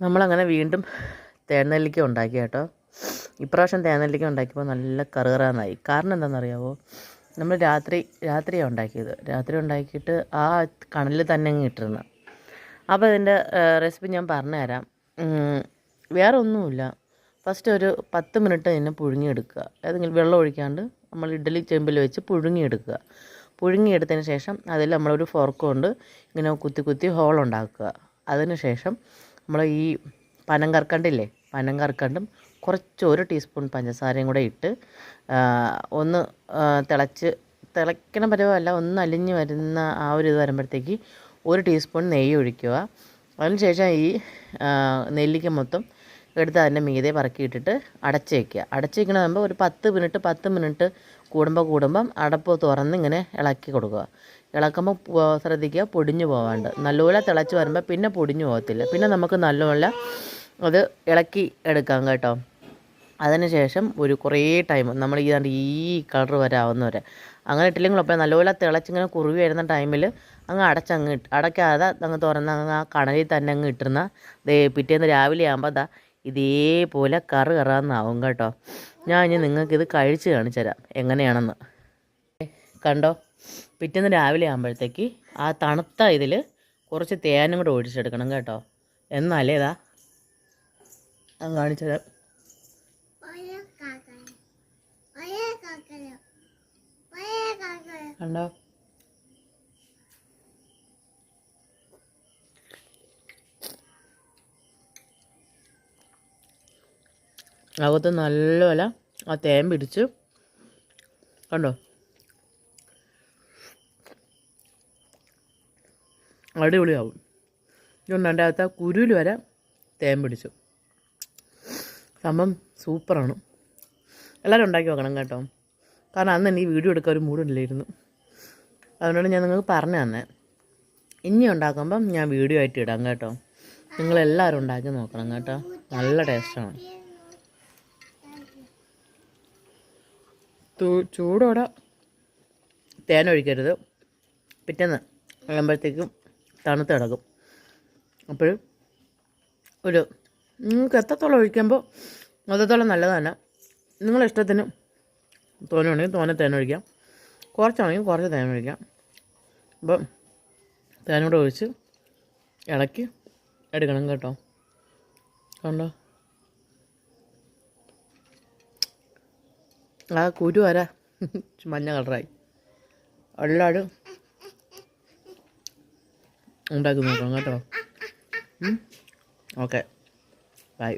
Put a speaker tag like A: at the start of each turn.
A: നമ്മളങ്ങനെ വീണ്ടും തേനെല്ലിക്ക ഉണ്ടാക്കി കേട്ടോ. ഇപ്രാവശ്യം തേനെല്ലിക്ക ഉണ്ടാക്കിയപ്പോൾ നല്ല കറുകറാന്നായി. കാരണം എന്താണെന്നറിയാമോ? നമ്മൾ രാത്രിയാണ് ഉണ്ടാക്കിയത്. രാത്രി ഉണ്ടാക്കിയിട്ട് ആ കണലിൽ തന്നെ അങ്ങ് ഇട്ടിരുന്നു. അപ്പോൾ ഇതിൻ്റെ റെസിപ്പി ഞാൻ പറഞ്ഞുതരാം. വേറെ ഒന്നുമില്ല. ഫസ്റ്റ് ഒരു 10 മിനിറ്റ് ഇതിനെ പുഴുങ്ങിയെടുക്കുക. ഏതെങ്കിലും വെള്ളം ഒഴിക്കാണ്ട് നമ്മൾ ഇഡ്ഡലി ചെമ്പിൽ വെച്ച് പുഴുങ്ങിയെടുക്കുക. പുഴുങ്ങിയെടുത്തതിന് ശേഷം അതിൽ നമ്മളൊരു ഫോർക്ക് കൊണ്ട് ഇങ്ങനെ കുത്തി കുത്തി ഹോളുണ്ടാക്കുക. അതിന് ശേഷം നമ്മൾ ഈ പനങ്കർക്കണ്ടില്ലേ, പനങ്കർക്കണ്ടും കുറച്ച് 1 ടീസ്പൂൺ പഞ്ചസാരയും കൂടെ ഇട്ട് ഒന്ന് തിളയ്ക്കണ പരുവമല്ല, ഒന്ന് അലിഞ്ഞ് വരുന്ന ആ ഒരു ഇത് വരുമ്പോഴത്തേക്ക് 1 ടീസ്പൂൺ നെയ്യ് ഒഴിക്കുക. അതിനുശേഷം ഈ നെല്ലിക്ക മൊത്തം എടുത്ത് അതിൻ്റെ മീതെ പറക്കിയിട്ടിട്ട് അടച്ച് വയ്ക്കുക. അടച്ച് വയ്ക്കണമെന്നുമ്പോൾ ഒരു 10 മിനിറ്റ് കൂടുമ്പം അടപ്പ് തുറന്ന് ഇങ്ങനെ ഇളക്കി കൊടുക്കുക. ഇളക്കുമ്പോൾ ശ്രദ്ധിക്കുക പൊടിഞ്ഞു പോകാണ്ട്. നല്ലപോലെ തിളച്ച് വരുമ്പോൾ പിന്നെ പൊടിഞ്ഞു പോകത്തില്ല. പിന്നെ നമുക്ക് നല്ലപോലെ അത് ഇളക്കി എടുക്കാം കേട്ടോ. അതിന് ശേഷം ഒരു കുറേ ടൈം നമ്മൾ ഈ കളർ വരെ ആവുന്നവരെ അങ്ങനെ ഇട്ടില്ലെങ്കിൽ അപ്പോൾ നല്ലപോലെ തിളച്ചിങ്ങനെ കുറുകി വരുന്ന ടൈമിൽ അങ്ങ് അടയ്ക്കാതെ അങ്ങ് തുറന്ന് അങ്ങ് ആ കണലിൽ തന്നെ അങ്ങ് ഇട്ടിരുന്ന പിറ്റേന്ന് രാവിലെ ആകുമ്പോൾ ഇതേപോലെ കറാന്നാവും കേട്ടോ. ഞാൻ ഇനി നിങ്ങൾക്കിത് കഴിച്ച് കാണിച്ചു തരാം എങ്ങനെയാണെന്ന്. കണ്ടോ, പിറ്റേന്ന് രാവിലെ ആകുമ്പോഴത്തേക്ക് ആ തണുത്ത ഇതിൽ കുറച്ച് തേനും കൂടെ ഒഴിച്ചെടുക്കണം കേട്ടോ. എന്നാലേ കാണിച്ചു തരാം. കണ്ടോ, അകത്ത് നല്ലപോലെ ആ തേൻ പിടിച്ച് കണ്ടോ, അടിപൊളിയാവും. ഇതുകൊണ്ട് എൻ്റെ അകത്ത് കുരുവിൽ വരെ തേൻ പിടിച്ചു. സംഭവം സൂപ്പറാണ്. എല്ലാവരും ഉണ്ടാക്കി നോക്കണം കേട്ടോ. കാരണം അന്ന് എനിക്ക് വീഡിയോ എടുക്കാൻ ഒരു മൂഡില്ലായിരുന്നു. അതുകൊണ്ട് ഞാൻ നിങ്ങൾക്ക് പറഞ്ഞു തന്നെ. ഇനി ഉണ്ടാക്കുമ്പം ഞാൻ വീഡിയോ ആയിട്ട് ഇടാം കേട്ടോ. നിങ്ങളെല്ലാവരും ഉണ്ടാക്കി നോക്കണം കേട്ടോ. നല്ല ടേസ്റ്റാണ്. ചൂടോടെ തേനൊഴിക്കരുത്. പിറ്റേന്ന് ആകുമ്പോഴത്തേക്കും തണുത്ത് കിടക്കും. അപ്പോൾ നിങ്ങൾക്ക് എത്രത്തോളം ഒഴിക്കുമ്പോൾ അത്രത്തോളം നല്ലതാണ്. നിങ്ങളുടെ ഇഷ്ടത്തിന് തോന്നുകയാണെങ്കിൽ തോനെ തേനൊഴിക്കാം, കുറച്ചാണെങ്കിൽ കുറച്ച് തേനൊഴിക്കാം. അപ്പം തേനോടെ ഒഴിച്ച് ഇളക്കി എടുക്കണം കേട്ടോ. കണ്ടോ, ആ കുരു വരെ മഞ്ഞ കളറായി. എല്ലാവരും ഉണ്ടാക്കി നോക്കണം കേട്ടോ. Okay, by.